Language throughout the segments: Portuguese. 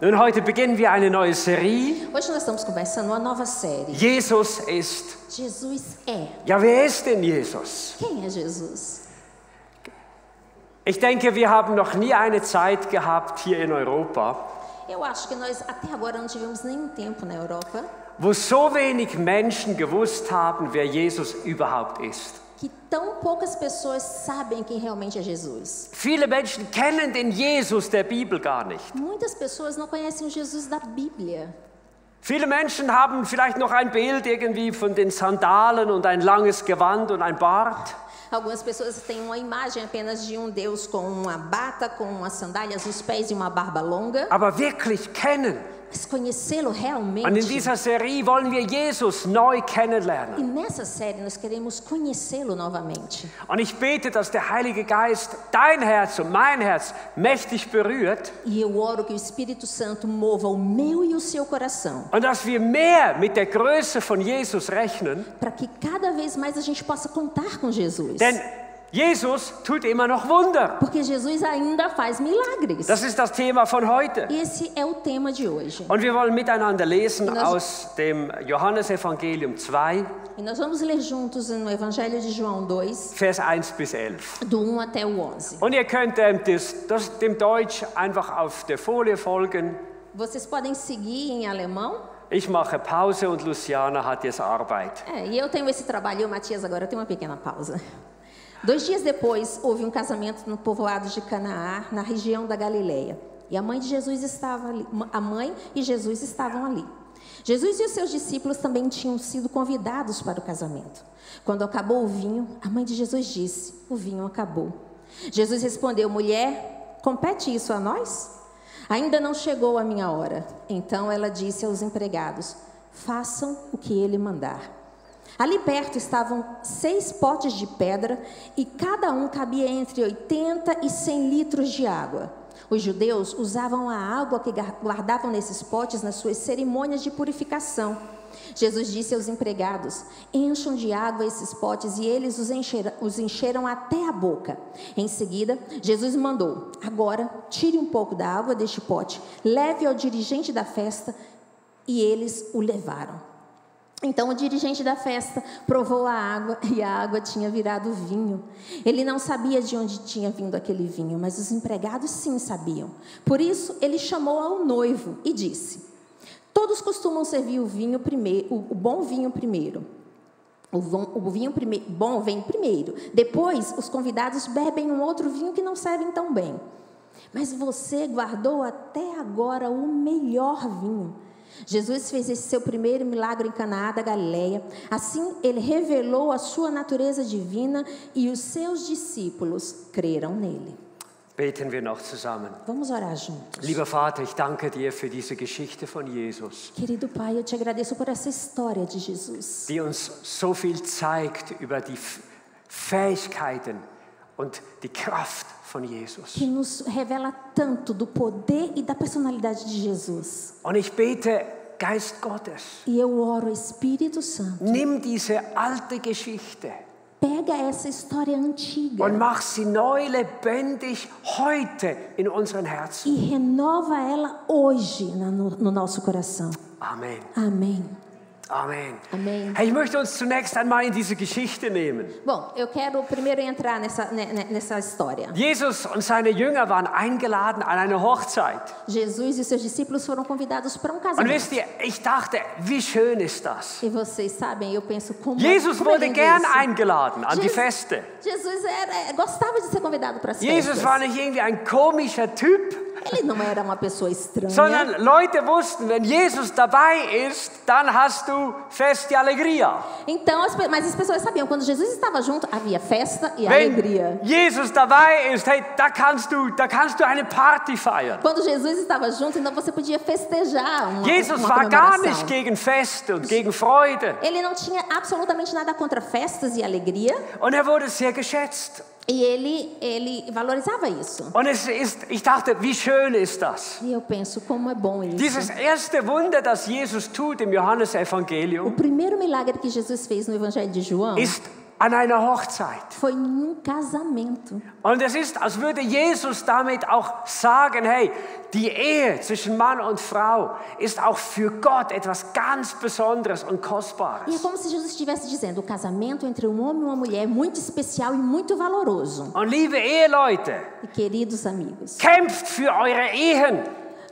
Nun, heute beginnen wir eine neue Serie. Hoje nós estamos começando uma nova série. Jesus ist. Jesus é. Ja, wer ist denn Jesus? Quem é Jesus? Ich denke, wir haben noch nie eine Zeit gehabt hier in Europa, Eu acho que nós até agora não tivemos nenhum tempo na Europa wo so wenig Menschen gewusst haben, wer Jesus überhaupt ist. que tão poucas pessoas sabem quem realmente é Jesus. Viele Menschen kennen den Jesus der Bibel gar nicht. Muitas pessoas não conhecem o Jesus da Bíblia. Viele Menschen haben vielleicht noch ein Bild irgendwie von den Sandalen und ein langes Gewand und ein Bart. Algumas pessoas têm uma imagem apenas de um Deus com uma bata, com umas sandálias nos pés e uma barba longa. Aber wirklich kennen. Mas conhecê-lo Und in realmente. dieser Serie wollen wir Jesus neu E kennenlernen. nessa série nós queremos conhecê-lo novamente. Und ich bete, dass der Heilige Geist dein Herz und mein Herz mächtig berührt E eu oro que o Espírito Santo mova o meu e o seu coração, und dass wir mehr mit der Größe von Jesus rechnen. para que cada vez mais a gente possa contar com Jesus. Denn Jesus tut immer noch Wunder. Porque Jesus ainda faz milagres. Das ist das Thema von heute. Esse é o tema de hoje. Und wir wollen miteinander lesen nós- aus dem Johannesevangelium 2, E nós vamos ler juntos no Evangelho de João 2, Vers 1 bis 11. do 1 até o 11. Und ihr könnt dem Deutsch einfach auf der Folie folgen. Vocês podem seguir em alemão. Ich mache Pause und Luciana hat jetzt Arbeit. E eu tenho esse trabalho, e o Matias agora tem uma pequena pausa. 2 dias depois, houve um casamento no povoado de Canaã, na região da Galileia. E a mãe de Jesus estava ali. A mãe e Jesus estavam ali. Jesus e os seus discípulos também tinham sido convidados para o casamento. Quando acabou o vinho, a mãe de Jesus disse: "O vinho acabou." Jesus respondeu: "Mulher, compete isso a nós? Ainda não chegou a minha hora." Então ela disse aos empregados: "Façam o que ele mandar." Ali perto estavam 6 potes de pedra e cada um cabia entre 80 e 100 litros de água. Os judeus usavam a água que guardavam nesses potes nas suas cerimônias de purificação. Jesus disse aos empregados: "Encham de água esses potes", e eles os encheram até a boca. Em seguida, Jesus mandou: "Agora, tire um pouco da água deste pote, leve ao dirigente da festa", e eles o levaram. Então o dirigente da festa provou a água e a água tinha virado vinho. Ele não sabia de onde tinha vindo aquele vinho, mas os empregados sim sabiam. Por isso ele chamou ao noivo e disse: "Todos costumam servir o vinho primeiro, o bom vinho primeiro. O vinho bom vem primeiro. Depois os convidados bebem um outro vinho que não servem tão bem. Mas você guardou até agora o melhor vinho." Jesus fez esse seu primeiro milagre em Canaã da Galileia. Assim, ele revelou a sua natureza divina e os seus discípulos creram nele. Beten wir noch zusammen. Vamos orar juntos. Lieber Vater, ich danke dir für diese Geschichte von Jesus, Querido Pai, eu te agradeço por essa história de Jesus, die uns so viel zeigt über die Fähigkeiten und die Kraft von Jesus. que nos revela tanto do poder e da personalidade de Jesus. Und ich bete, Geist Gottes, E eu oro, Espírito Santo, nimm diese alte Geschichte pega essa história antiga und mach sie neu lebendig heute in unseren Herzen. e renova ela hoje no nosso coração. Amen. Amém. Amen. Amém. Hey, ich möchte uns zunächst einmal in diese Geschichte nehmen. Bom, eu quero primeiro entrar nessa história. Jesus und seine Jünger waren eingeladen an eine Hochzeit. Jesus e seus discípulos foram convidados para um Und casamento. wisst ihr, ich dachte, wie schön ist das? E vocês sabem, eu penso como Jesus como é wurde lindo gern isso. eingeladen an die Jesus- Feste. Jesus gostava de ser convidado para as Jesus festas. war nicht irgendwie ein komischer Typ, Ele não era uma pessoa estranha. sondern Leute wussten, wenn Jesus dabei ist, dann hast du Fest de Alegria. Então, mas as pessoas sabiam, quando Jesus estava junto, havia festa e Wenn alegria. Jesus dabei ist, hey, da kannst du eine Party feiern. Quando Jesus estava junto, então você podia festejar uma Jesus uma war gar comemoração. nicht gegen Feste und gegen Freude. Ele não tinha absolutamente nada contra festas e alegria. Und wurde sehr geschätzt. E ele valorizava isso. Und ich dachte, wie schön ist das? E eu penso, como é bom isso. Dieses erste Wunder, das Jesus tut im O Johannesevangelium, primeiro milagre que Jesus fez no Evangelho de João ist an einer Hochzeit. Foi num casamento. Und es ist, als würde Jesus damit auch sagen, hey, die Ehe zwischen Mann und Frau ist auch für Gott etwas ganz Besonderes und E é Kostbares. como se Jesus estivesse dizendo, o casamento entre um homem e uma mulher é muito especial e muito valoroso. Und liebe Eheleute, E queridos amigos, kämpft für eure Ehen.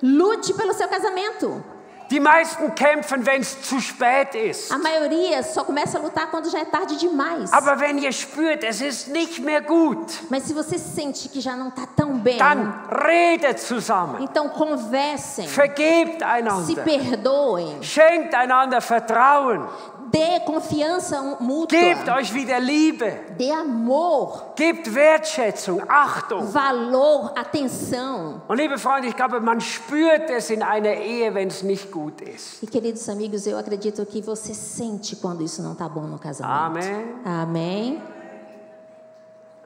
lute pelo seu casamento. Die meisten kämpfen, wenn es zu spät ist. A maioria só começa a lutar quando já é tarde demais. Aber wenn ihr spürt, es ist nicht mehr gut, Mas se você sente que já não está tão bem, dann redet zusammen. então conversem, Vergebt se einander. perdoem, Schenkt einander Vertrauen. dê confiança mútua, Gebt euch wieder Liebe. dê amor, Gebt Wertschätzung, Achtung. valor, atenção. Und liebe Freunde, ich glaube, man spürt es in einer Ehe, wenn es nicht gut ist. E queridos amigos, eu acredito que você sente quando isso não está bom no casamento. Amen. Amém?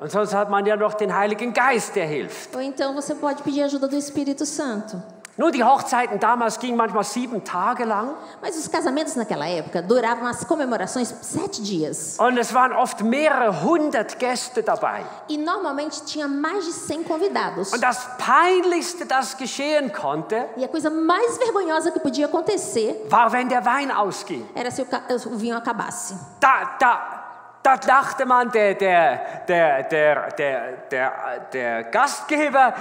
Und sonst hat man ja noch den Heiligen Geist, der hilft. Ou então você pode pedir ajuda do Espírito Santo. Nur die Hochzeiten damals gingen manchmal 7 Tage lang. Mas os casamentos naquela época duravam as comemorações 7 dias. Und es waren oft mehrere 100 Gäste dabei. E normalmente tinha mais de 100 convidados. Und das Peinlichste, das geschehen konnte, E a coisa mais vergonhosa que podia acontecer war, wenn der Wein ausging. era se o vinho acabasse. Da dachte man, der Gastgeber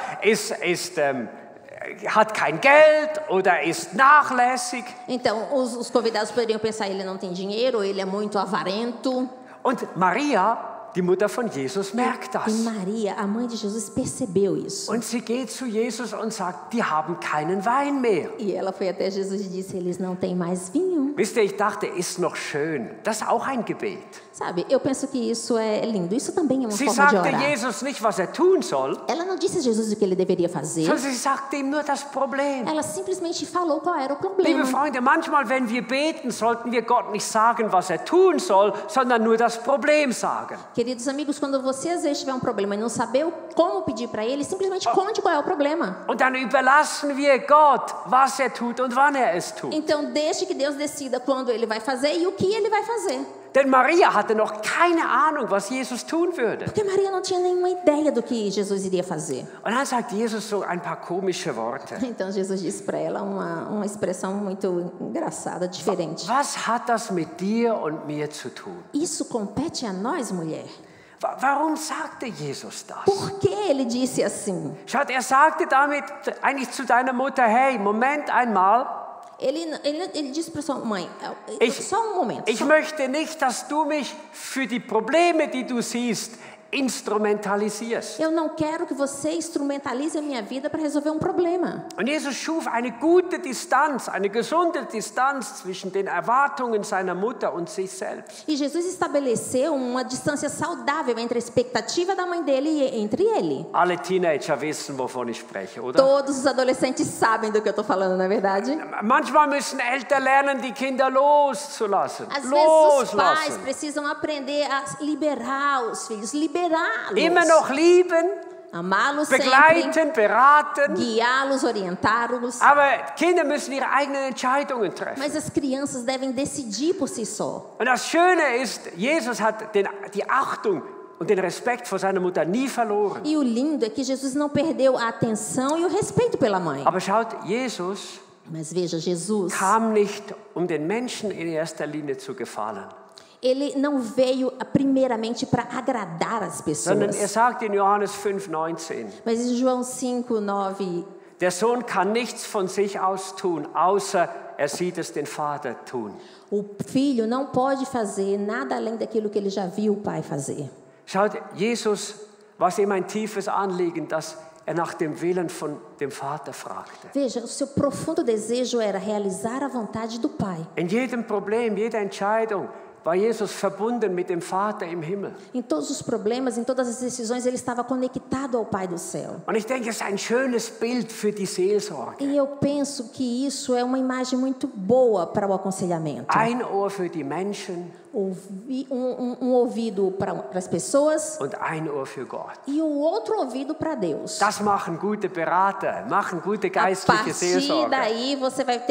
hat kein Geld oder ist nachlässig. Então, os convidados poderiam pensar, ele não tem dinheiro, ou ele é muito avarento. Und Maria, die Mutter von Jesus, merkt E das. Maria, a mãe de Jesus, percebeu isso. Und sie geht zu Jesus und sagt, die haben keinen Wein mehr. E ela foi até Jesus e disse, eles não têm mais vinho. Wisst ihr, ich dachte, ist noch schön. Das ist auch ein Gebet. Sabe, eu penso que isso é lindo. Isso também é uma Sie forma de sagte orar. Jesus nicht, was tun soll, Ela não disse a Jesus o que ele deveria fazer. sondern sie sagte ihm nur das Problem. Ela simplesmente falou qual era o Liebe problema. Freunde, manchmal, wenn wir beten, sollten wir Gott nicht sagen, was tun soll, sondern nur das Problem sagen. Queridos amigos, quando você às vezes tiver um problema e não saber como pedir para ele, simplesmente conte qual é o problema. Und dann überlassen wir Gott, was tut und wann es tut. Então deixe que Deus decida quando ele vai fazer e o que ele vai fazer. Denn Maria hatte noch keine Ahnung, was Jesus tun würde. Porque Maria não tinha nenhuma ideia do que Jesus iria fazer. Und dann sagt Jesus so ein paar komische Worte. Então Jesus disse para ela uma expressão muito engraçada, diferente. Was hat das mit dir und mir zu tun? Isso compete a nós, mulher. Warum sagte Jesus das? Por que ele disse assim? Schaut, sagte damit eigentlich zu deiner Mutter, hey, Moment einmal, Ele disse para sua mãe, só um momento. ich möchte nicht, dass du mich für die Probleme, die du siehst, instrumentalisierst. Eu não quero que você instrumentalize a minha vida para resolver um problema. Und Jesus schuf eine gute Distanz, eine gesunde Distanz zwischen den Erwartungen seiner Mutter und sich selbst. E Jesus estabeleceu uma distância saudável entre a expectativa da mãe dele e entre ele. Alle Teenager wissen, wovon ich spreche, oder? Todos os adolescentes sabem do que eu estou falando, não é verdade? Manchmal müssen Eltern lernen, die Kinder loszulassen. Às vezes os pais Loslassen. precisam aprender a liberar os filhos, liberá-los. Immer noch lieben, Amá-los begleiten, sempre, beraten. guiá-los, orientá-los. Aber Kinder müssen ihre eigenen Entscheidungen treffen. Mas as crianças devem decidir por si só. Und das Schöne ist, Jesus hat die Achtung und den Respekt vor seiner Mutter nie verloren. E o lindo é que Jesus não perdeu a atenção e o respeito pela mãe. Aber schaut, Jesus Mas veja, Jesus, kam nicht, um den Menschen in erster Linie zu gefallen, ele não veio primeiramente para agradar as sondern pessoas. sagt in Johannes 5,19, Mas em João 5:9, der Sohn kann nichts von sich aus tun, außer er sieht es den Vater tun. o filho não pode fazer nada além daquilo que ele já viu o pai fazer. Schaut, Jesus war es ihm ein tiefes Anliegen, dass nach dem Willen von dem Vater fragte. Veja, o seu profundo desejo era realizar a vontade do pai. In jedem Problem, jeder Entscheidung war Jesus verbunden mit dem Vater im Himmel. Em todos os problemas, em todas as decisões, ele estava conectado ao Pai do céu. Und ich denke, es ist ein schönes Bild für die Seelsorge. E eu penso que isso é uma imagem muito boa para o aconselhamento. Ein Ohr für die Menschen Ouvido para as pessoas und ein Ohr für Gott. e o outro ouvido para Deus. Das machen gute Berater, machen gute A geistliche partir Seelsorge. daí você vai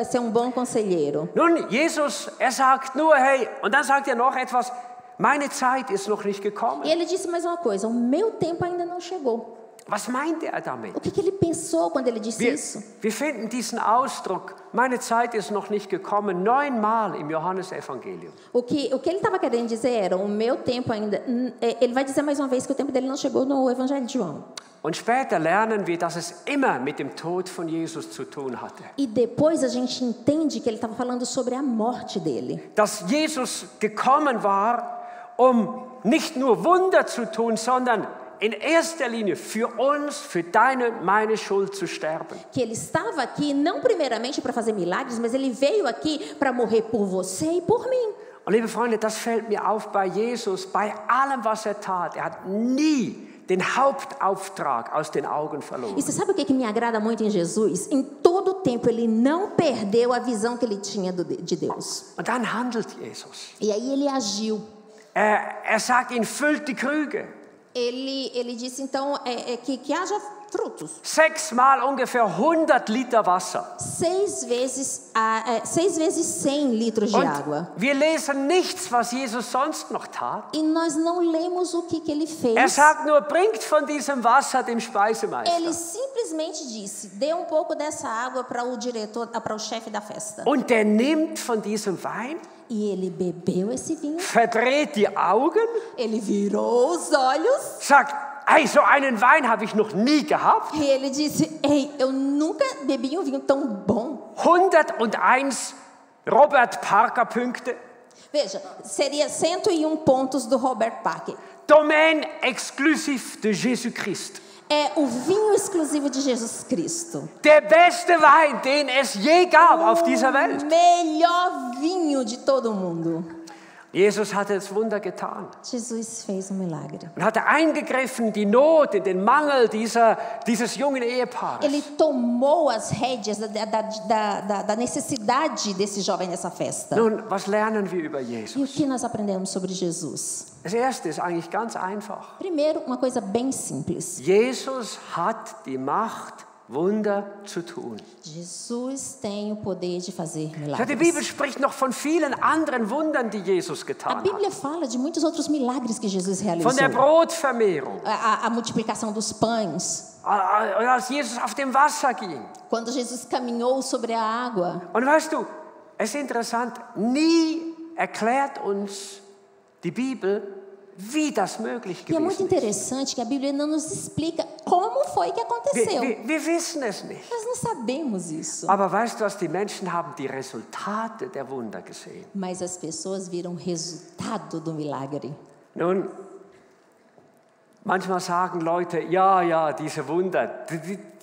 ser um bom conselheiro. Nun, Jesus, sagt nur, hey, und dann sagt er noch etwas, meine Zeit ist noch nicht gekommen. E ele disse mais uma coisa: o meu tempo ainda não chegou. Was meinte er damit? O que ele pensou quando ele disse isso? Wir finden diesen Ausdruck, meine Zeit ist noch nicht gekommen, 9-mal im Johannesevangelium. O que ele estava querendo dizer era: o meu tempo ainda. Ele vai dizer mais uma vez que o tempo dele não chegou no Evangelho de João. Und später lernen wir, dass es immer mit dem Tod von Jesus zu tun hatte. E depois a gente entende que ele estava falando sobre a morte dele. Dass Jesus gekommen war, nicht nur Wunder zu tun, sondern in erster Linie für uns, für deine und meine Schuld zu sterben. Que ele estava aqui não primeiramente para fazer milagres, mas ele veio aqui para morrer por você e por mim. Und liebe Freunde, das fällt mir auf bei Jesus, bei allem, was er tat. Er hat nie den Hauptauftrag aus den Augen verloren. E você sabe o que me agrada muito em Jesus? Em todo o tempo ele não perdeu a visão que ele tinha de Deus. Und dann handelt Jesus. E aí ele agiu. Er sagt ihnen, füllt die Krüge. Ele disse então que haja frutos. 6-mal ungefähr 100 Liter Wasser. 6 vezes 100 litros de água. Wir lesen nichts, was Jesus sonst noch tat. E nós não lemos o que ele fez. Er sagt nur, bringt von diesem Wasser dem Speisemeister. Ele simplesmente disse: dê um pouco dessa água para o diretor, para o chefe da festa. Und der nimmt von diesem Wein. E ele bebeu esse vinho. Verdreht die Augen. Ele virou os olhos. Sagt, hey, so einen Wein habe ich noch nie gehabt. E ele disse: ei, eu nunca bebi um vinho tão bom. 101 Robert Parker Punkte. Veja, seria 101 pontos do Robert Parker. Domaine exclusive de Jésus-Christ. É o vinho exclusivo de Jesus Cristo. Der beste Wein, den es je gab auf dieser Welt. O melhor vinho de todo mundo. Jesus hatte das Wunder getan. Jesus fez um milagre. Und hatte eingegriffen, die Not, in den Mangel dieses jungen Ehepaares. Ele tomou as rédeas da necessidade desse jovem nessa festa. Nun, was lernen wir über E o Jesus? que nós aprendemos sobre Jesus? Das erste ist eigentlich ganz einfach. Primeiro, uma coisa bem simples. Jesus hat die Macht, Wunder zu tun. Jesus tem o poder de fazer Die milagres. Bibel spricht noch von vielen anderen Wundern, die Jesus A getan hat. Bíblia fala de muitos outros milagres que Jesus realizou. Von der Brotvermehrung, A multiplicação dos pães. als Jesus auf dem Wasser ging. Quando Jesus caminhou sobre a água. Und weißt du, es ist interessant, nie erklärt uns die Bibel, wie das möglich E é muito gewesen ist. interessante que a Bíblia não nos explica como foi que aconteceu. Wir wissen es nicht. Nós não sabemos isso. Aber weißt du was, die Menschen haben die Resultate der Wunder gesehen. Mas as pessoas viram o resultado do milagre. Nun, manchmal sagen Leute, ja, diese Wunder,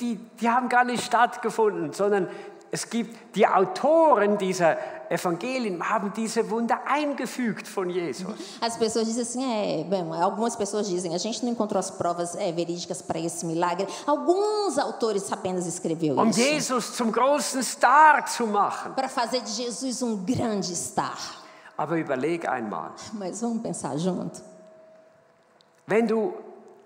die haben gar nicht stattgefunden, sondern es gibt die Autoren dieser Evangelien, haben diese Wunder eingefügt von Jesus. As pessoas dizem assim, algumas pessoas dizem, a gente não encontrou as provas verídicas para esse milagre. Alguns autores apenas escreveu isso. Jesus zum großen Star zu machen. Para fazer de Jesus um grande star. Aber überleg einmal, Mas vamos pensar junto. wenn du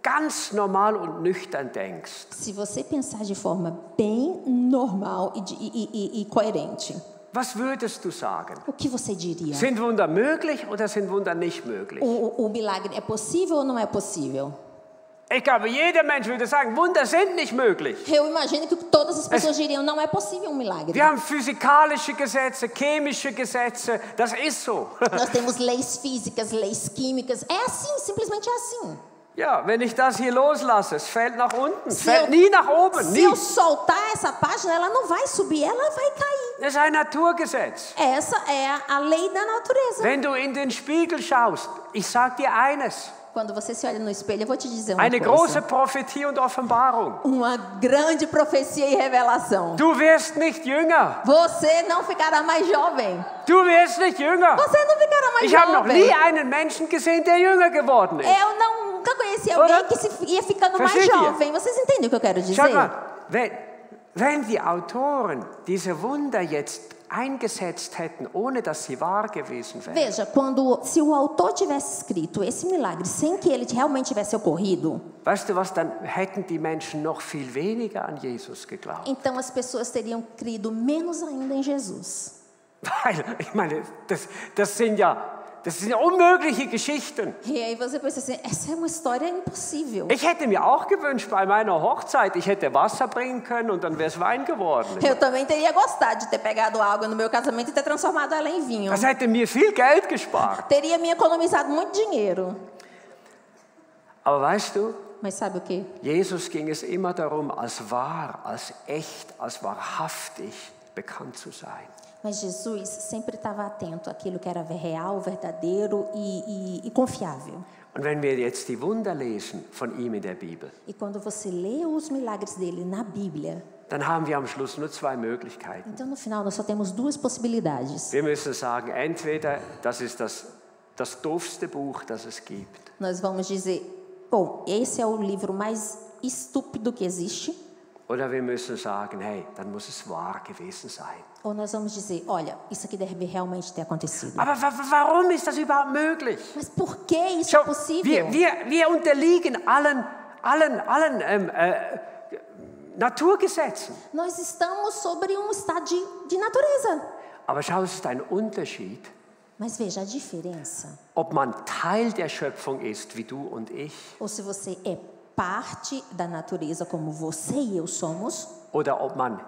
ganz normal und nüchtern denkst, Se você pensar de forma bem normal e coerente, was würdest du sagen? o que você diria? Sind Wunder möglich oder sind Wunder nicht möglich? O milagre é possível ou não é possível? Ich glaube, jeder Mensch würde sagen, Wunder sind nicht möglich. Eu imagino que todas as pessoas diriam, não é possível um milagre. Wir haben physikalische Gesetze, chemische Gesetze, das ist so. Nós temos leis físicas, leis químicas. É assim, simplesmente é assim. Ja, wenn ich das hier loslasse, es fällt nach unten, es Se fällt nie nach oben, Se nie. eu soltar essa página, ela não vai subir, ela vai cair. Das ist ein Naturgesetz. Essa é a lei da natureza. Wenn du in den Spiegel schaust, ich sag dir eines, Quando você se olha no espelho, eu vou te dizer uma eine coisa. große Prophetie und Offenbarung. Uma grande profecia e revelação. Du wirst nicht jünger. Você não ficará mais jovem. Du wirst nicht jünger. Você não ficará mais Ich habe noch jovem. nie einen Menschen gesehen, der jünger geworden ist. Eu nunca conheci alguém que ia ficando mais Versteht ihr? jovem. Vocês entendem o que eu quero dizer? Schau mal, wenn die Autoren diese Wunder jetzt eingesetzt hätten, ohne dass sie wahr gewesen wären, Veja, se o autor tivesse escrito esse milagre sem que ele realmente tivesse ocorrido, weißt du was, dann hätten die Menschen noch viel weniger an Jesus geglaubt. então as pessoas teriam crido menos ainda em Jesus. Weil, ich meine, das sind ja Das sind unmögliche Geschichten. E aí você pensa assim, essa é uma história impossível. Ich hätte mir auch gewünscht bei meiner Hochzeit, ich hätte Wasser bringen können und dann wäre es Wein geworden. Eu também teria gostado de ter pegado água no meu casamento e ter transformado ela em vinho. Das hätte mir viel Geld gespart. Teria me economizado muito dinheiro. Aber weißt du, Mas sabe o quê? Jesus ging es immer darum, als wahr, als echt, als wahrhaftig bekannt zu sein. Mas Jesus sempre estava atento àquilo que era real, verdadeiro e confiável. Und wenn wir jetzt die Wunder lesen von ihm in der Bibel, E quando você lê os milagres dele na Bíblia, dann haben wir am Schluss nur zwei Möglichkeiten. então no final nós só temos duas possibilidades. Wir müssen sagen, entweder das ist das doofste Buch, das es gibt. Nós vamos dizer, bom, esse é o livro mais estúpido que existe. Oder wir müssen sagen, hey, dann muss es wahr gewesen sein. Ou nós vamos dizer, olha, isso aqui deve realmente ter acontecido. Aber warum ist das überhaupt möglich? Mas por que isso Schau, é possível? wir unterliegen allen Naturgesetzen. Nós estamos sobre um estado de natureza. Aber schau, es ist ein Unterschied, Mas veja a diferença. ob man Teil der Schöpfung ist, wie du und ich, Ou se você é parte da natureza como você e eu somos, oder ob man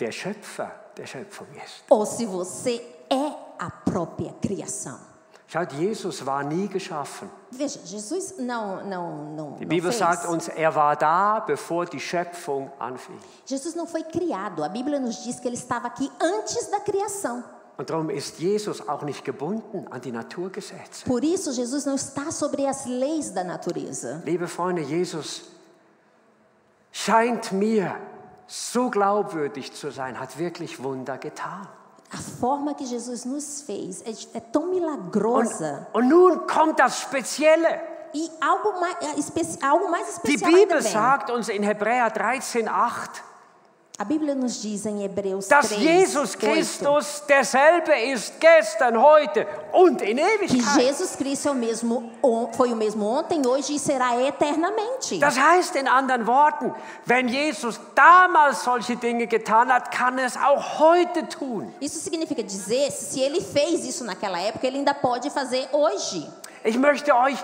der Schöpfer der Schöpfung ist. ou se você é a própria criação. Schaut, Jesus war nie geschaffen. Veja, Jesus não Die Bibel fez. sagt uns, er war da, bevor die Schöpfung anfing. Jesus não foi criado. A Bíblia nos diz que ele estava aqui antes da criação. Und darum ist Jesus auch nicht gebunden an die Naturgesetze. Por isso, Jesus não está sobre as leis da natureza. Liebe Freunde, Jesus scheint mir so glaubwürdig zu sein, hat wirklich Wunder getan. A forma que Jesus nos fez é tão milagrosa. Und nun kommt das Spezielle. E algo mais Die especial Bibel ainda vem. sagt uns in Hebräer 13,8, A Bíblia nos diz em Hebreus dass 3, Jesus 8, Christus derselbe ist gestern, heute und in que Ewigkeit. Jesus Cristo é o mesmo, foi o mesmo ontem, hoje e será eternamente. Das heißt in anderen Worten, wenn Jesus damals solche Dinge getan hat, kann er es auch heute tun. Isso significa dizer, se ele fez isso naquela época, ele ainda pode fazer hoje. Ich möchte euch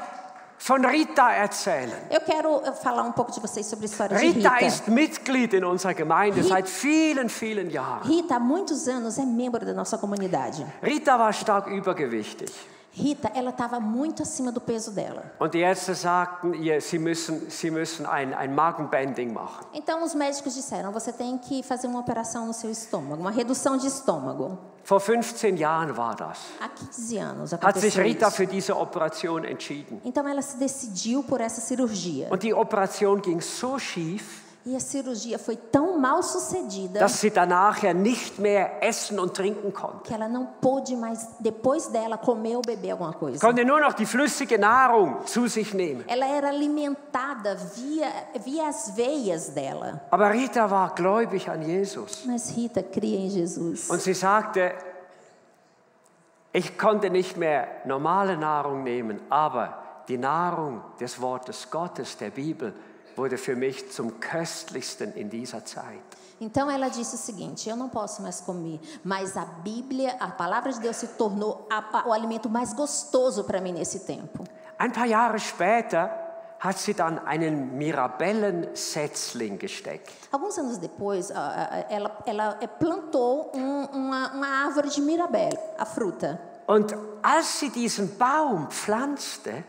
von Rita erzählen. Eu quero falar um pouco de vocês sobre a história de Rita Rita. ist Mitglied in unserer Gemeinde seit vielen, vielen Jahren. Rita, há muitos anos, é membro da nossa comunidade. Rita war stark übergewichtig. Rita, ela estava muito acima do peso dela. Und die Ärzte sagten ihr, sie müssen ein Magenbending machen. Então os médicos disseram, você tem que fazer uma operação no seu estômago, uma redução de estômago. Vor 15 Jahren war das. Há 15 anos Hat sich aconteceu Rita isso. für diese Operation entschieden. Então ela se decidiu por essa cirurgia. Und die Operation ging so schief, E a cirurgia foi tão mal sucedida dass sie danach ja nicht mehr essen und trinken konnte. que ela não pôde mais, depois dela, comer ou beber alguma coisa. Konnte nur noch die flüssige Nahrung zu sich nehmen. Ela era alimentada via as veias dela. Aber Rita war gläubig an Jesus. Mas Rita cria em Jesus. Und sie sagte, ich konnte nicht mehr normale Nahrung nehmen, aber die Nahrung des Wortes Gottes, der Bibel, wurde für mich zum köstlichsten in dieser Zeit. Então ela disse o seguinte, eu não posso mais comer, mas a Bíblia, a palavra de Deus se tornou o alimento mais gostoso para mim nesse tempo. Ein paar Jahre später hat sie dann einen Mirabellensetzling gesteckt. Alguns anos depois, ela plantou uma árvore de mirabelle, a fruta. Und als sie diesen Baum pflanzte,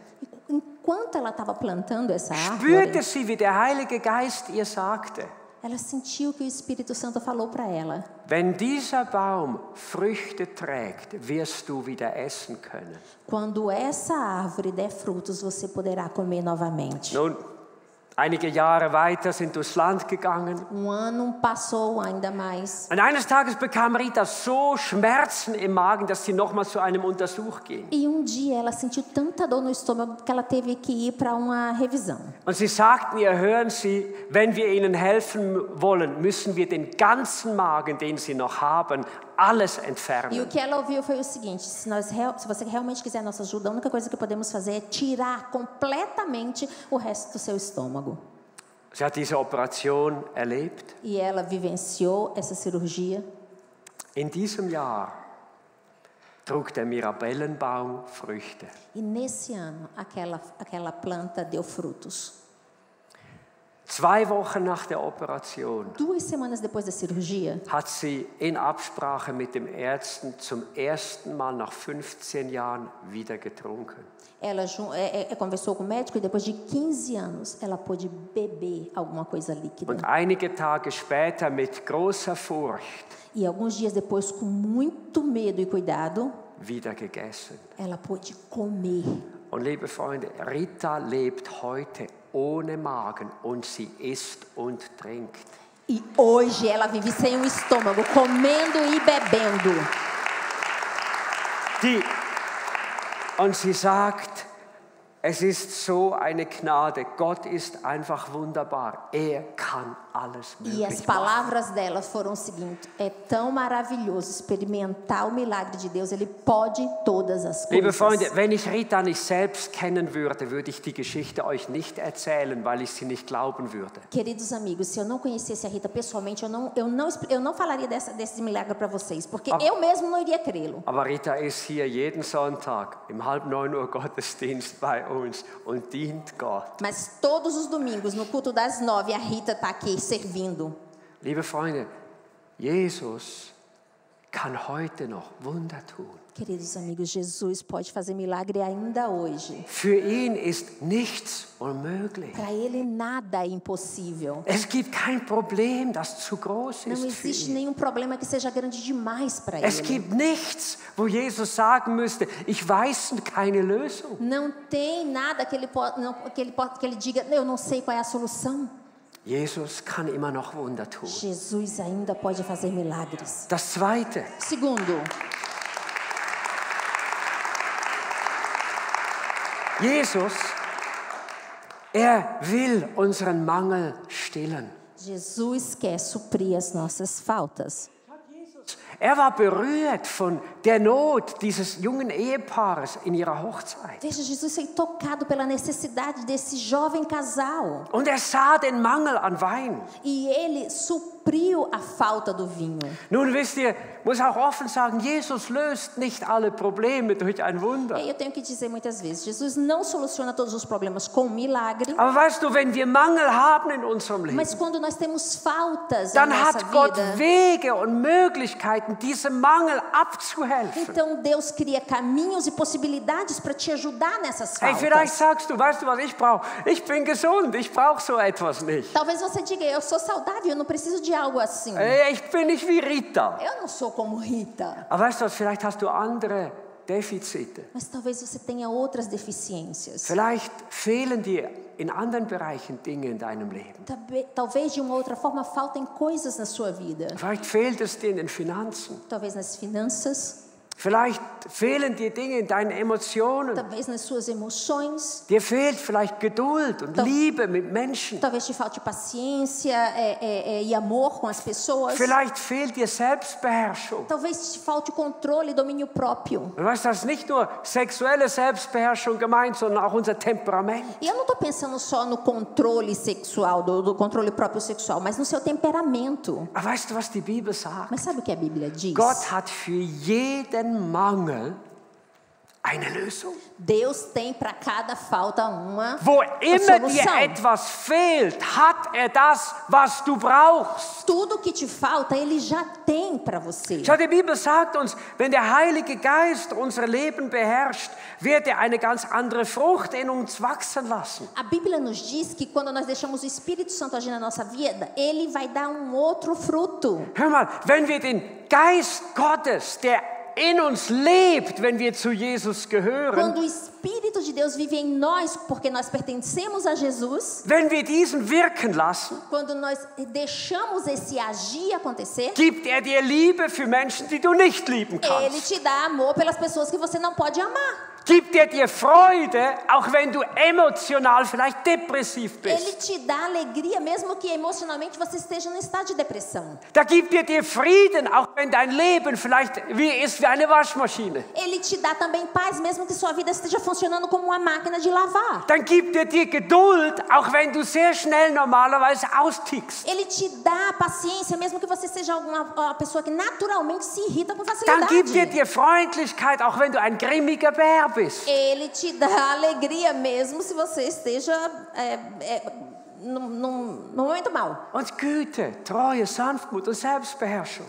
Enquanto ela estava plantando essa spürte árvore, sie, wie der Heilige Geist ihr sagte, ela sentiu que o Espírito Santo falou para ela: wenn dieser Baum Früchte trägt, wirst du wieder essen können. quando essa árvore der frutos, você poderá comer novamente. Nun, einige Jahre weiter sind durchs Land gegangen. Ano passou ainda mais. Und eines Tages bekam Rita so Schmerzen im Magen, dass sie nochmal zu einem Untersuch ging. E dia ela sentiu tanta dor no estômago que ela teve que ir para uma revisão. Und sie sagten ihr, hören Sie, wenn wir Ihnen helfen wollen, müssen wir den ganzen Magen, den Sie noch haben, alles E o entfernen. que ela ouviu foi o seguinte: se você realmente quiser nossa ajuda, a única coisa que podemos fazer é tirar completamente o resto do seu estômago. Sie hat diese Operation erlebt. E ela vivenciou essa cirurgia. In diesem Jahr trug der Mirabellenbaum Früchte. E nesse ano, aquela planta deu frutos. 2 Wochen nach der Operation 2 semanas depois da cirurgia, hat sie in Absprache mit dem Ärzten zum ersten Mal nach 15 Jahren wieder getrunken. ela conversou com o médico e depois de 15 anos, ela pôde beber alguma coisa líquida. Und einige Tage später mit großer Furcht E alguns dias depois, com muito medo e cuidado, wieder gegessen. ela pôde comer. Und liebe Freunde, Rita lebt heute ohne Magen und sie isst und trinkt. E hoje ela vive sem um estômago, comendo e bebendo. Und sie sagt, es ist so eine Gnade. Gott ist einfach wunderbar. Er kann alles E as möglich machen. palavras dela foram o seguinte: é tão maravilhoso experimentar o milagre de Deus, ele pode todas as Liebe coisas. Freunde, wenn ich Rita nicht selbst kennen würde, würde ich die Geschichte euch nicht erzählen, weil ich sie nicht glauben würde. Queridos amigos, se eu não conhecesse a Rita pessoalmente, eu não falaria desse milagre para vocês, porque eu mesmo não iria crê-lo. Aber Rita ist hier jeden Sonntag im 8:30 Uhr Gottesdienst bei uns und dient Gott. Mas todos os domingos, no culto das 9, a Rita está aqui servindo. Liebe Freunde, Jesus kann heute noch Wunder tun. Queridos amigos, Jesus pode fazer milagre ainda hoje. Für ihn ist nichts unmöglich. Para ele nada é impossível. Es gibt kein Problem, das zu groß Não ist für existe ihn. nenhum problema que seja grande demais para Es ele. gibt nichts, wo Jesus sagen müsste, ich weiß keine Lösung. Não tem nada que ele diga, eu não sei qual é a solução. Jesus kann immer noch Wunder tun. Jesus ainda pode fazer milagres. Das Zweite, Segundo, Jesus, will unseren Mangel stillen. Jesus quer suprir as nossas faltas. War berührt von der Not dieses jungen Ehepaares in ihrer Hochzeit. Veja, Jesus foi tocado pela necessidade desse jovem casal. Und sah den Mangel an Wein. E ele supriu a falta do vinho. Nun wisst ihr, muss auch offen sagen, Jesus löst nicht alle Probleme durch ein Wunder. Eu tenho que dizer muitas vezes, Jesus não soluciona todos os problemas com um milagre. Aber weißt du, wenn wir Mangel haben in unserem Leben, Mas quando nós temos faltas na dann nossa hat Gott vida, Wege und Möglichkeiten, diesem Mangel abzuhelfen. então Deus cria caminhos e possibilidades para te ajudar nessas Hey, faltas. vielleicht sagst du, weißt du, was ich brauche? Ich bin gesund, ich brauche so etwas nicht. Talvez você diga, eu sou saudável, eu não preciso de algo assim. Hey, ich bin nicht wie Rita. Eu não sou como Rita. Aber weißt du was, vielleicht hast du andere Defizite. Mas talvez você tenha outras deficiências. Vielleicht fehlen dir in anderen Bereichen Dinge in deinem Leben. Talvez de uma outra forma faltem coisas na sua vida. Vielleicht fehlt es dir in den Finanzen. Talvez nas finanças. Vielleicht fehlen dir Dinge in deinen Emotionen. Talvez nas suas emoções. Dir fehlt vielleicht Geduld und Liebe mit Menschen. Talvez te falte paciência e amor com as pessoas. Vielleicht fehlt dir Selbstbeherrschung. Talvez te falte controle e domínio próprio. Du weißt, das ist nicht nur sexuelle Selbstbeherrschung gemeint, sondern auch unser Temperament. E eu não estou pensando só no controle sexual, do controle próprio sexual, mas no seu temperamento. Aber weißt du, was die Bibel sagt? Mas sabe o que a Bíblia diz? Gott hat für jeden Mangel eine Lösung. Deus tem para cada falta uma Wo immer dir solução. etwas fehlt, hat das, was du brauchst. Tudo que te falta, Ele já tem para você. Schau, die Bibel sagt uns, wenn der Heilige Geist unser Leben beherrscht, wird eine ganz andere Frucht in uns wachsen lassen. A Bíblia nos diz que quando nós deixamos o Espírito Santo agir na nossa vida, Ele vai dar um outro fruto. Hör mal, wenn wir den Geist Gottes, der in uns lebt, wenn wir zu Jesus gehören, Quando o Espírito de Deus vive em nós, porque nós pertencemos a Jesus, wenn wir diesen wirken lassen, quando nós deixamos esse agir acontecer, gibt dir Liebe für Menschen, die du nicht lieben Ele kannst. te dá amor pelas pessoas que você não pode amar. gibt er dir Freude, auch wenn du emotional vielleicht depressiv Ele bist. te dá alegria, mesmo que emocionalmente você esteja no estado de depressão. Da gibt er dir Frieden, auch wenn dein Leben vielleicht ist wie eine Waschmaschine. Ele te dá também paz, mesmo que sua vida esteja funcionando como uma máquina de lavar. Dann gibt er dir Geduld, auch wenn du sehr schnell normalerweise austickst. Ele te dá paciência, mesmo que você seja uma pessoa que naturalmente se irrita com Dann gibt er facilidade. dir Freundlichkeit, auch wenn du ein grimmiger Bär bist. Ele te dá alegria, mesmo se você esteja num momento mau. Und Güte, Treue, Sanftmut und Selbstbeherrschung.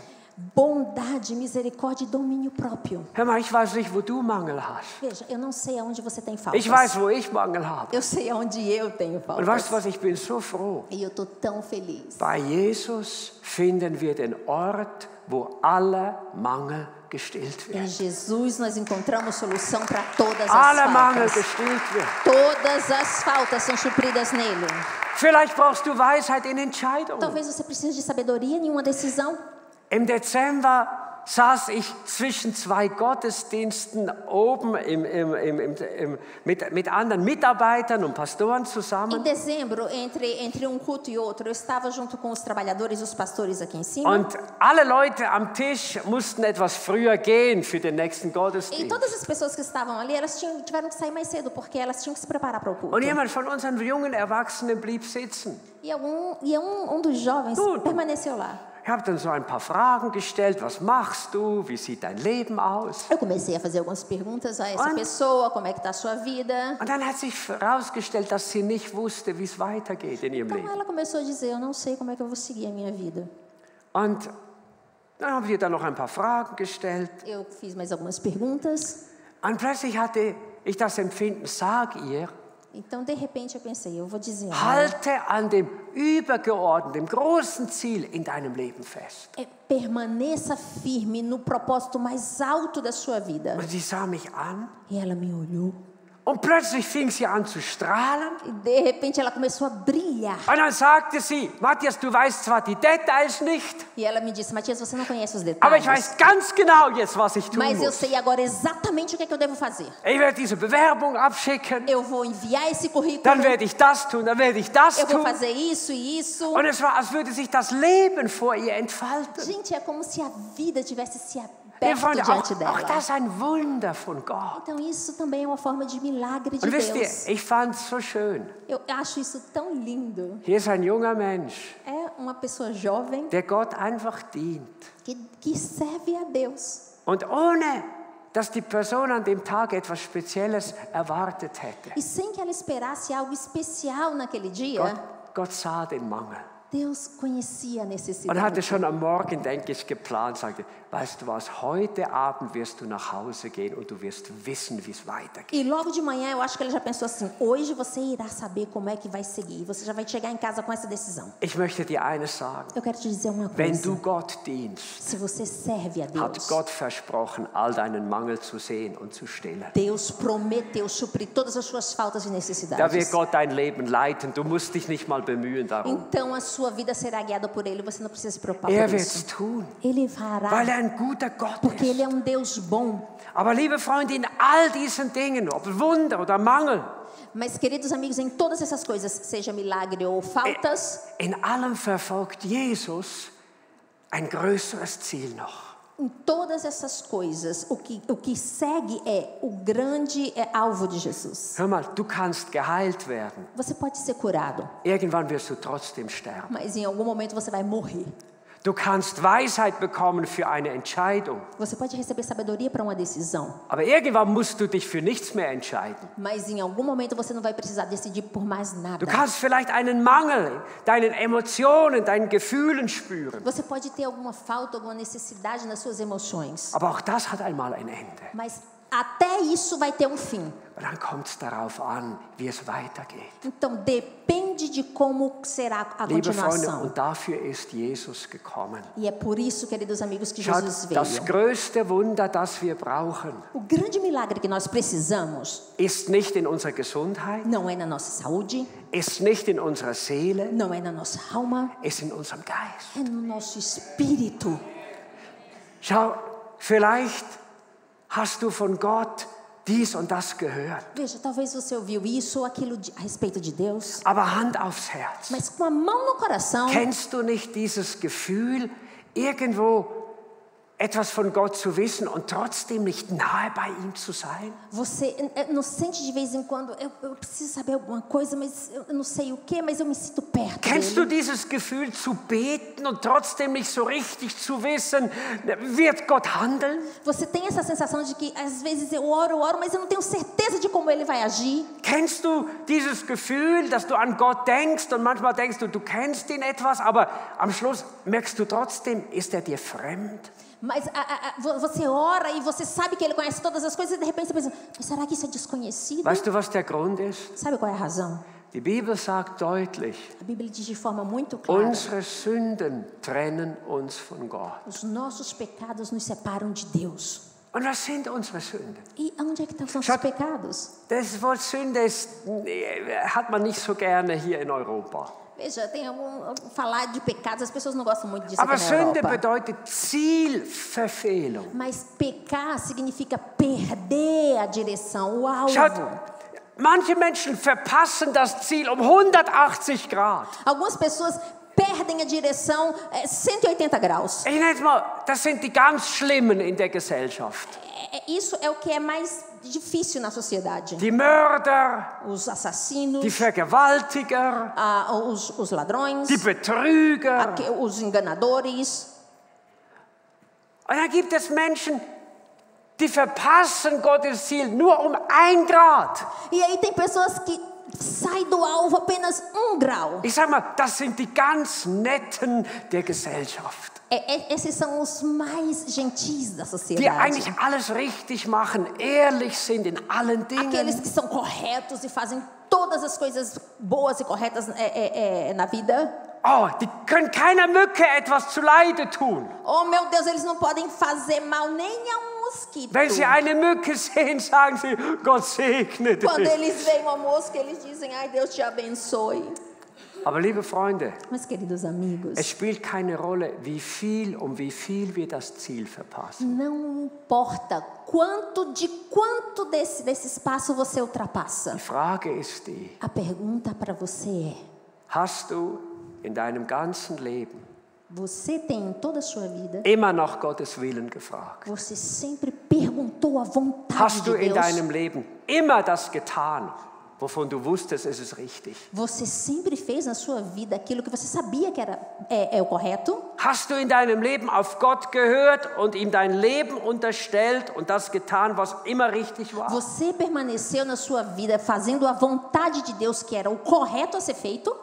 Bondade, misericórdia e domínio próprio. Hör mal, ich weiß nicht, wo du Mangel hast. Veja, eu não sei aonde você tem faltas. Ich weiß, wo ich Mangel habe. Eu sei aonde eu tenho Und weißt faltas. du was, ich bin so froh. E eu tô tão feliz. Bei Jesus finden wir den Ort, wo alle Mangel gestillt Em werden. Jesus nós encontramos solução para todas as Alle Mangel faltas. gestillt werden. Todas as faltas são supridas nele. Vielleicht brauchst du Weisheit in Entscheidungen. Talvez você precise de sabedoria em uma decisão. Im Dezember saß ich zwischen zwei Gottesdiensten oben mit anderen Mitarbeitern und Pastoren Em zusammen. dezembro, entre um culto e outro, eu estava junto com os trabalhadores e os pastores aqui em cima. Und alle Leute am Tisch mussten etwas früher gehen für den nächsten E Gottesdienst. todas as pessoas que estavam ali, elas tiveram que sair mais cedo, porque elas tinham que se preparar para o culto. Und jemand von unseren jungen Erwachsenen blieb sitzen. E um dos jovens Tudo. permaneceu lá. Ich habe dann so ein paar Fragen gestellt. Was machst du? Wie sieht dein Leben aus? Eu comecei a fazer algumas perguntas a essa pessoa, como é que está a sua vida. Und dann hat sich herausgestellt, dass sie nicht wusste, wie es weitergeht in ihrem Então Leben. ela começou a dizer, eu não sei como é que eu vou seguir a minha vida. Und dann haben wir dann noch ein paar Fragen gestellt. Eu fiz mais algumas perguntas. Und plötzlich hatte ich das Empfinden, sag ihr, Então, de repente, eu pensei, eu vou dizer, halte an dem übergeordneten, dem großen Ziel in deinem Leben fest. permaneça firme no propósito mais alto da sua vida. Und sie sah mich an E ela me olhou. und plötzlich fing sie an zu strahlen. E de repente ela começou a brilhar. Und dann sagte sie, Matthias, du weißt zwar die Details nicht, E ela me disse, Matias, você não conhece os aber ich detalhes. weiß ganz genau jetzt, was ich tun Mas eu muss. sei agora exatamente o que é que eu devo fazer. Ich werde diese Bewerbung abschicken, Eu vou enviar esse currículo. dann werde ich das tun, dann werde ich das Eu vou tun. fazer isso e isso. Und es war, als würde sich das Leben vor ihr entfalten. Gente, é como se a vida tivesse se Liebe aberto Freunde, diante auch dela. das ist ein Wunder von Gott. Então isso também é uma forma de milagre de Und wisst ihr, Deus. ich fand es so schön. Eu acho isso tão lindo. Hier ist ein junger Mensch, É uma pessoa jovem der Gott einfach dient. que serve a Deus. Und ohne, dass die Person an dem Tag etwas Spezielles erwartet hätte. E sem que ela esperasse algo especial naquele dia, Gott sah den Mangel. Deus conhecia a Und necessidade. hatte schon am Morgen, denke ich, geplant, sagte, weißt du was, heute Abend wirst du nach Hause gehen und du wirst wissen, wie es weitergeht. E logo de manhã eu acho que ele já pensou assim, hoje você irá saber como é que vai seguir. Você já vai chegar em casa com essa decisão. Ich möchte dir eines sagen. Eu quero te dizer uma Wenn coisa. du Gott dienst, Se você serve a hat Deus, Gott versprochen, all deinen Mangel zu sehen und zu stillen. Deus prometeu suprir todas as suas faltas e Da wird necessidades. Gott dein Leben leiten. Du musst dich nicht mal bemühen darum. Então a sua vida será guiada por Ele, você não precisa se preocupar Er por wird es isso. tun, Ele weil fará, er ein guter Gott porque Ele ist. é um Deus bom. Aber liebe Freunde, in all diesen Dingen, ob Wunder oder Mangel, Mas, queridos amigos, em todas essas coisas, seja milagre ou faltas, in allem verfolgt Jesus ein größeres Ziel noch. em todas essas coisas, o que segue é o grande alvo de Jesus. Hör mal, du kannst geheilt werden. Você pode ser curado, Irgendwann wirst du trotzdem sterben. mas em algum momento você vai morrer. Du kannst Weisheit bekommen für eine Entscheidung. Você pode receber sabedoria para uma decisão, Aber irgendwann musst du dich für nichts mehr entscheiden. mas em algum momento você não vai precisar decidir por mais nada. Du kannst vielleicht einen Mangel, deinen Emotionen, deinen Gefühlen spüren. Você pode ter alguma falta, alguma necessidade nas suas emoções, Aber auch das hat einmal ein Ende. mas até isso vai ter um fim. Und dann kommt es darauf an, wie es weitergeht. Então depende de como será a Liebe Freunde, continuação. und dafür ist Jesus gekommen. E é por isso, queridos amigos, que Schaut, Jesus das veio. größte Wunder, das wir brauchen, O grande milagre que nós precisamos ist nicht in unserer Gesundheit, não é na nossa saúde, ist nicht in unserer Seele, não é na nossa alma, ist in unserem Geist. é no nosso espírito. Schau, vielleicht hast du von Gott dies und das gehört. Veja, talvez você ouviu isso ou aquilo a respeito de Deus, Aber Hand aufs Herz. mas com a mão no coração, Kennst du nicht dieses Gefühl, irgendwo etwas von Gott zu wissen und trotzdem nicht nahe bei ihm zu sein? você não sente de vez em quando, eu preciso saber alguma coisa, mas eu não sei o que, mas eu me sinto perto Kennst du dele. dieses Gefühl zu beten und trotzdem nicht so richtig zu wissen, wird Gott handeln? Você tem essa sensação de que às vezes eu oro, mas eu não tenho certeza de como ele vai agir? Kennst du dieses Gefühl, dass du an Gott denkst und manchmal denkst du kennst ihn etwas, aber am Schluss merkst du trotzdem, ist er dir fremd? Mas você ora e você sabe que ele conhece todas as coisas e de repente você pensa, mas será que isso é desconhecido? Weißt du, was der Grund ist? Sabe qual é a razão? Die Bibel sagt deutlich, A Bíblia diz de forma muito clara, unsere Sünden trennen uns von Gott. os nossos pecados nos separam de Deus. Und was sind unsere Sünden? E onde é que estão os nossos Schaut, pecados? Das Wort Sünde hat man nicht so gerne hier in Europa. Veja, falar de pecados, as pessoas não gostam muito disso Aber aqui na Sünde Europa. bedeutet Zielverfehlung. Mas pecar significa perder a direção, o alvo. Schaut, manche Menschen verpassen das Ziel um 180 Grad. Algumas pessoas perdem a direção 180 graus. Ich nenne es mal, das sind die ganz Schlimmen in der Gesellschaft. Isso é o que é mais difícil na sociedade. Die Mörder, Os assassinos, die Vergewaltiger, os ladrões, die Betrüger. os enganadores. Und dann gibt es Menschen, die verpassen Gottes Ziel nur um 1 Grad. E aí tem pessoas que saem do alvo apenas 1 grau. Ich sag mal, das sind die ganz Netten der Gesellschaft. Esses são os mais gentis da Die sociedade. eigentlich alles richtig machen, ehrlich sind in allen Aqueles Dingen. que são corretos e fazem todas as coisas boas e corretas na vida. Oh, die können keiner Mücke etwas zuleide tun. Oh, meu Deus, eles não podem fazer mal nem a um mosquito. Wenn sie eine Mücke sehen, sagen sie, Gott segne Quando dich. eles veem uma mosca, eles dizem, ai, Deus te abençoe. Aber liebe Freunde, Mas, queridos amigos, es spielt keine Rolle, wie viel wir das Ziel verpassen. não importa quanto desse espaço você ultrapassa. Die Frage ist die, A pergunta para você é, hast du in deinem ganzen Leben você tem em toda a sua vida, immer nach Gottes Willen gefragt? você sempre perguntou a vontade Hast du de in Deus? deinem Leben immer das getan, wovon du wusstest, es ist richtig? Você sempre fez na sua vida aquilo que você sabia que é o correto? Hast du in deinem Leben auf Gott gehört und ihm dein Leben unterstellt und das getan, was immer richtig war? Você permaneceu na sua vida fazendo a vontade de Deus, que era o correto a ser feito?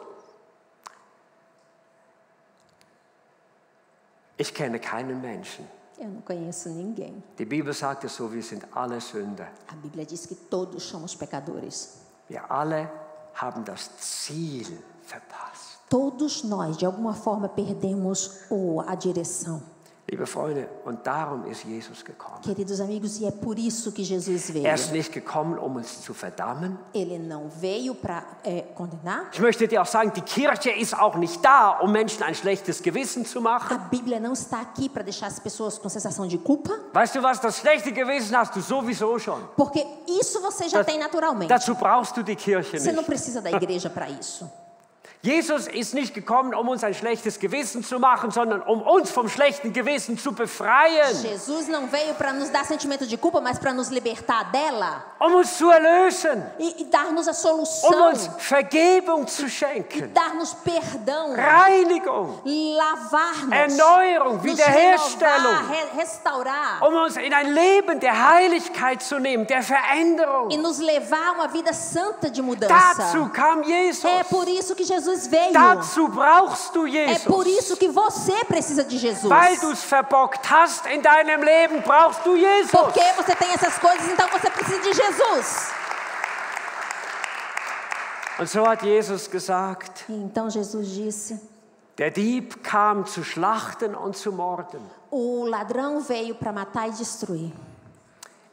Ich kenne keinen Menschen. Eu não conheço ninguém. Die Bibel sagt es so, wir sind alle Sünder. A Bíblia diz que todos somos pecadores. Wir alle haben das Ziel verpasst. Todos nós, de alguma forma, perdemos a direção. Liebe Freunde, und darum ist Jesus gekommen. Queridos amigos, e é por isso que Jesus veio. Er ist nicht gekommen, um uns zu verdammen. Ele não veio para condenar. Ich möchte dir auch sagen, die Kirche ist auch nicht da, um Menschen ein schlechtes Gewissen zu A machen. Bíblia não está aqui para deixar as pessoas com sensação de culpa, Weißt du was, das schlechte Gewissen hast du sowieso schon. porque isso você já tem naturalmente. Dazu brauchst du die Kirche Você não nicht. precisa da igreja para isso. Jesus ist nicht gekommen, um uns ein schlechtes Gewissen zu machen, sondern um uns vom schlechten Gewissen zu befreien, Jesus não veio para nos dar sentimento de culpa, mas para nos libertar dela um uns zu erlösen, e dar-nos a um solução, uns Vergebung zu schenken, dar-nos perdão, Reinigung, lavar-nos, Erneuerung, nos Wiederherstellung, renovar, restaurar um uns in ein Leben der Heiligkeit zu nehmen, der Veränderung. e nos levar a uma vida santa de mudança. Dazu kam Jesus. É por isso que Jesus veio. Dazu brauchst du É por Jesus. isso que você precisa de Jesus. Weil du es verbockt hast in deinem Leben, brauchst du Jesus. Porque você tem essas coisas, então você precisa de Jesus. Und so hat Jesus gesagt, E então Jesus disse: der Dieb kam zu schlachten und zu morden. o ladrão veio para matar e destruir.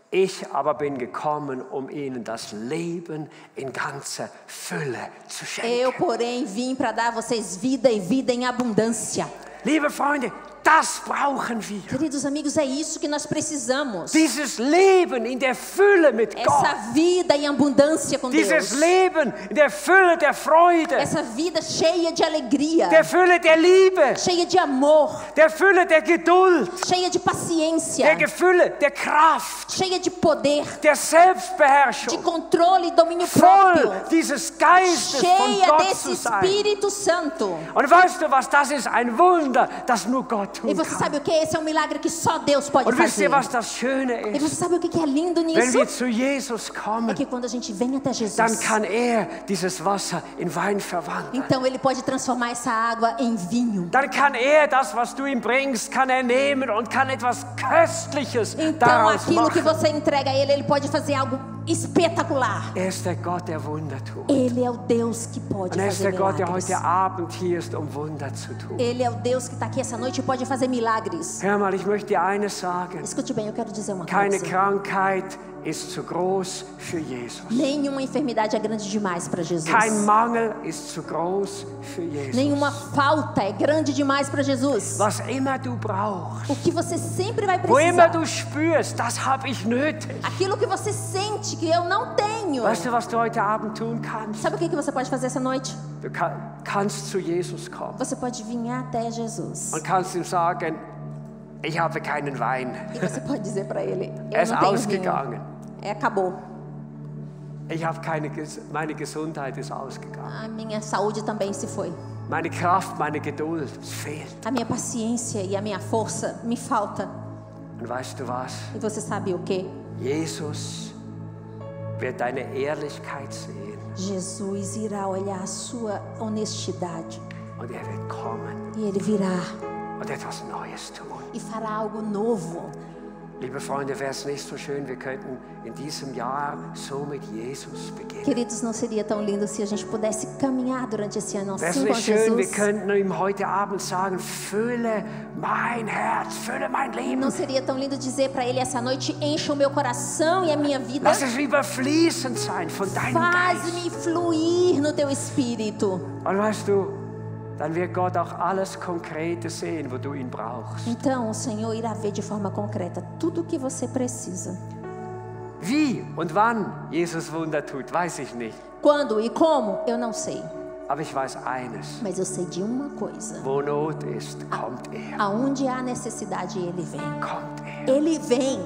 Ich aber bin gekommen, um ihnen das Leben in ganzer Fülle zu Eu, schenken. porém, vim para dar a vocês vida e vida em abundância. Liebe Freunde, das brauchen wir. Queridos amigos, é isso que nós precisamos. Dieses Leben in der Fülle mit Gott. Essa vida em abundância com Dieses Deus. Leben in der Fülle der Freude. Essa vida cheia de alegria. Der Fülle der Liebe. Cheia de amor. Der Fülle der Geduld. Cheia de paciência. Der Fülle der Kraft. Cheia de poder. Der Selbstbeherrschung. De controle e domínio Voll próprio. dieses Geistes von Cheia Gott desse zu sein. Espírito Santo. Und weißt du was, das ist ein Wunder, das nur Gott E tun você kann. sabe o que? Esse é um milagre que só Deus pode Und wisst ihr, fazer. was das Schöne E você ist? sabe o que é lindo Wenn nisso? wir zu Jesus É kommen, que quando a gente vem até dann Jesus, kann dieses Wasser in Wein verwandeln. então Ele pode transformar essa água em vinho. Dann kann das, was du ihm bringst, kann nehmen und kann etwas Köstliches Então daraus aquilo que machen. você entrega a Ele pode fazer algo espetacular. Ist der Gott, der Wunder tut. Ele é o Deus que pode Und ist fazer der Gott, der milagres. heute Abend hier ist, Wunder zu tun. Ele é o Deus que está aqui essa noite e pode fazer milagres. Hör mal, ich möchte dir eines sagen. Escute bem, eu quero dizer uma Keine coisa. Krankheit ist zu groß für Jesus. Nenhuma enfermidade é grande demais para Jesus. Kein Mangel ist zu groß für Jesus. Nenhuma falta é grande demais para Jesus. Was immer du brauchst, O que você sempre vai wo immer precisar. du spürst, das habe ich nötig. Aquilo que você sente que eu não tenho. Weißt du, was du heute Abend tun kannst? Sabe o que você pode fazer essa noite? Du kannst zu Jesus kommen Você pode vir até Jesus. und kannst ihm sagen, ich habe keinen Wein. E você pode dizer para ele, eu Er ist não tenho ausgegangen. vinho. Acabou. Ich habe meine Gesundheit ist ausgegangen. A minha saúde também se foi. Meine Kraft, meine Geduld, es fehlt. A minha paciência e a minha força me falta. Und weißt du was? E você sabe o que? Jesus wird deine Ehrlichkeit sehen Jesus irá olhar a sua honestidade. und er wird kommen E Ele virá und etwas Neues tun. e fará algo novo. Liebe Freunde, wäre es nicht so schön, wir könnten in diesem Jahr so mit Jesus beginnen. Queridos, não seria tão lindo se a gente pudesse caminhar durante esse ano Wäre es assim com nicht schön, wir Jesus? könnten ihm heute Abend sagen, fülle mein Herz, fülle mein Leben. Não seria tão lindo dizer para Ele essa noite, encha o meu coração e a minha vida? Lass es überfließend sein von deinem Geist. Faz-me fluir no Teu Espírito. Und weißt du, dann wird Gott auch alles Konkrete sehen, wo du ihn brauchst. Então o Senhor irá ver de forma concreta tudo o que você precisa. Wie und wann Jesus Wunder tut, weiß ich nicht. Quando e como, eu não sei. Aber ich weiß eines, Mas eu sei de uma coisa. wo Not ist, kommt er. Aonde há necessidade, Ele vem. Kommt er. Ele vem.